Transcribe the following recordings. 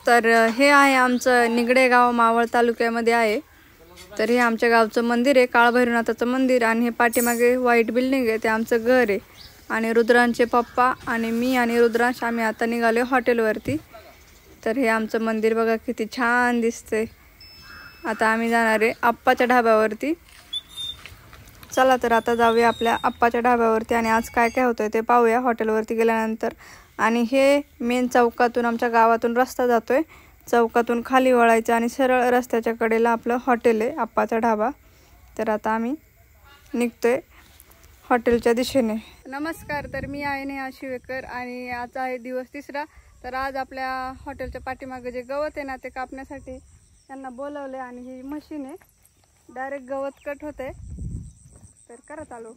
तर हे आहे आमचं निगडे गाव, मावळ तालुक्यामध्ये आहे. तर हे आमच्या गावचं मंदिर आहे, काळभैरवनाथाचं मंदिर. आणि हे पाठीमागे व्हाईट बिल्डिंग आहे, ते आमचं घर आहे. आणि रुद्रांचे पप्पा आणि मी आणि रुद्रांश आम्ही आता निघालो हॉटेलवरती. तर हे आमचं मंदिर बघा किती छान दिसतंय. आता आम्ही जाणार आहे आप्पाच्या ढाब्यावरती. चला तर आता जाऊया आपल्या आप्पाच्या ढाब्यावरती आणि आज काय काय होतंय ते पाहूया हॉटेलवरती गेल्यानंतर. आणि हे मेन चौकातून, आमच्या गावातून रस्ता जातोय, चौकातून खाली वळायचं आणि सरळ रस्त्याच्या कडेला आपलं हॉटेल आहे, आप्पाचा ढाबा. तर आता आम्ही निघतोय हॉटेलच्या दिशेने. नमस्कार, तर मी आहे नेहा शिवेकर आणि आज आहे दिवस 3रा. तर आज आपल्या हॉटेलच्या पाठीमागे जे गवत आहे ना, ते कापण्यासाठी त्यांना बोलवले. आणि ही मशीन आहे, डायरेक्ट गवत कट होते. तर करा चालू,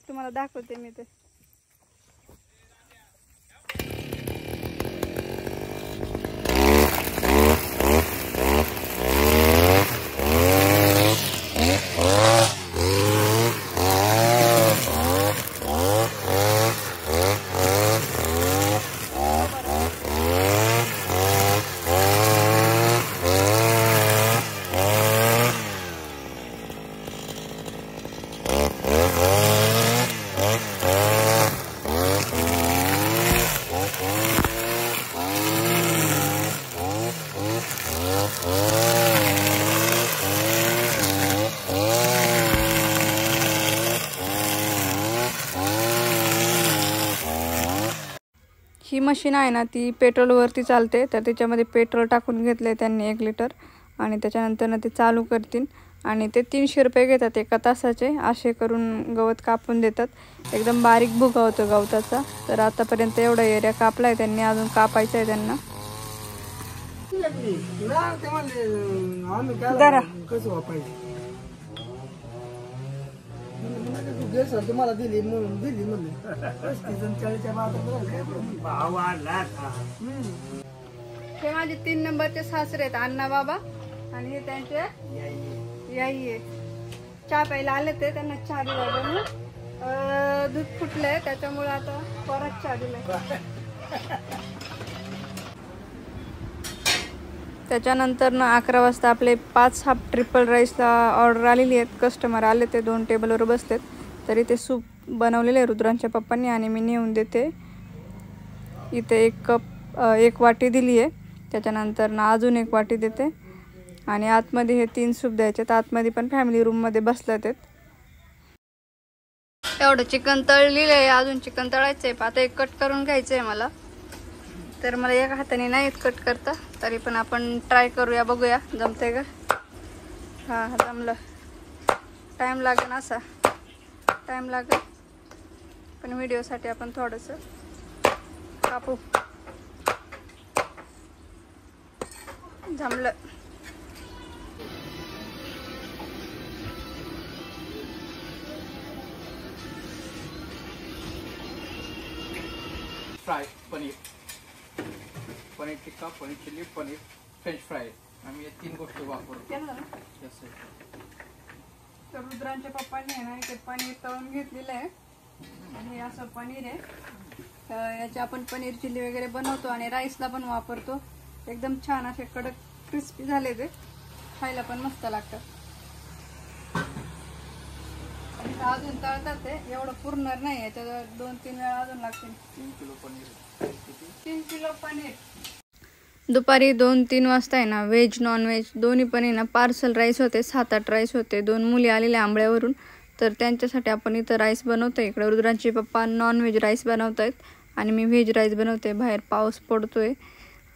तुम्हाला दाखवते मी ते. ही मशीन आहे ना, ती पेट्रोलवरती चालते. तर त्याच्यामध्ये पेट्रोल टाकून घेतले त्यांनी 1 लिटर आणि त्याच्यानंतर ते चालू करतील. आणि ते 300 रुपये घेतात एका तासाचे. असे करून गवत कापून देतात. एकदम बारीक भुगा होतो गवताचा. तर आतापर्यंत एवढा एरिया कापला आहे त्यांनी, अजून कापायचं आहे त्यांना. तुम्हाला दिली म्हणून दिली म्हणून. हे माझे 3 नंबरचे सासरे आहेत, अण्णा बाबा. आणि हे त्यांचे याई आहे. चहा प्यायला आले ते, त्यांना चहा दिला बनवून. दूध फुटलंय त्याच्यामुळे आता परत चहा दिलाय. त्याच्यानंतर ना 11 वाजता आपले 5 हाफ ट्रिपल राईसला ऑर्डर आलेली आहेत. कस्टमर आले, ते 2 टेबलवर बसलेत. तरी ते सूप बनवलेले आहे रुद्रांच्या पप्पांनी आणि मी नेऊन देते. इथे 1 कप 1 वाटी दिली आहे. त्याच्यानंतर ना अजून 1 वाटी देते. आणि आतमध्ये हे 3 सूप द्यायचे. तर आतमध्ये पण फॅमिली रूममध्ये बसलेत आहेत. एवढं चिकन तळलेलं आहे, अजून चिकन तळायचं आहे. आता एक कट करून घ्यायचं आहे मला. तर मला एका हाताने नाही कट करता, तरी पण आपण ट्राय करूया, बघूया जमते का. हा जमलं. टाईम लागेल, असा टाईम लागेल, पण व्हिडिओसाठी आपण थोडंसं कापू. जमलं. Fry paneer, paneer tikka, paneer chilli, paneer french fry. आम्ही या 3 गोष्टी वापरतो. तर रुद्रांच्या पप्पांनी आहे ना, इथे पनीर तळून घेतलेलं आहे. आणि हे असं पनीर आहे. याचे आपण पनीर चिल्ली वगैरे बनवतो आणि राईसला पण वापरतो. एकदम छान असे कडक क्रिस्पी झाले, ते खायला पण मस्त लागतात. अजून तळतात ते, एवढं पुरणार नाही, याच्यात 2-3 वेळा अजून लागतील. 3 किलो पनीर. 3 किलो पनीर. दुपारी 2-3 वाजता आहे ना, व्हेज नॉन व्हेज दोन्ही पण आहे ना, पार्सल राईस होते. 7-8 राईस होते. 2 मुली आलेल्या आंबळ्यावरून, तर त्यांच्यासाठी आपण इथं राईस बनवतोय. इकडे रुद्रांचे पप्पा नॉन व्हेज राईस बनवत आहेत आणि मी व्हेज राईस बनवते. बाहेर पाऊस पडतोय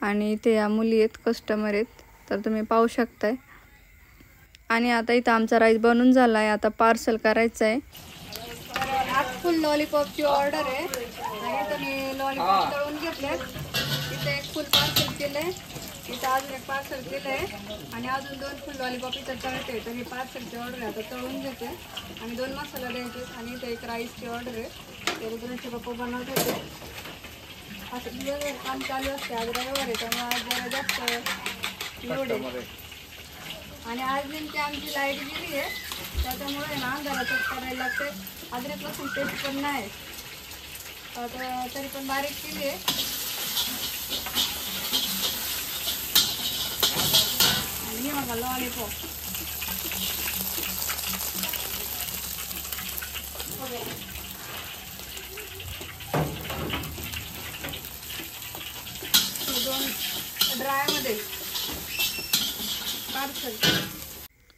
आणि इथे या मुली आहेत, कस्टमर आहेत, तर तुम्ही पाहू शकताय. आणि आता इथं आमचा राईस बनून झाला आहे. आता पार्सल करायचं आहे. आज फुल लॉलीपॉपची ऑर्डर आहे आणि इथं मी लॉलीपॉप तळून घेतले. इथं 1 फुल पार्सल केलं आहे, इथं अजून 1 पार्सल केलं आहे आणि अजून 2 फुल लॉलीपॉप इथं तळते. तर ही पार्सलची ऑर्डर आहे, आता तळून घेते. आणि 2 मसाला द्यायचे आणि इथं 1 राईसची ऑर्डर आहे. ते रुद्रांचे पप्पा बनवत होते. असं दिवसभर काम चालू असते. आज रविवार आहे, त्यामुळे आज जरा जास्त लोड आहे. आणि आज नेमकी आमची लाईट गेली आहे, त्याच्यामुळे ना घरातच करायला लागते. अद्रकपासून पेस्ट पण नाही, तरी पण बारीक केली आहे. हा लॉलीपॉप दोन ड्रायमध्ये पार्सल.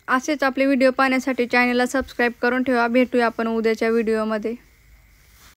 असेच आपले व्हिडिओ पाहण्यासाठी चॅनलला सबस्क्राईब करून ठेवा. भेटूया आपण उद्याच्या व्हिडिओमध्ये.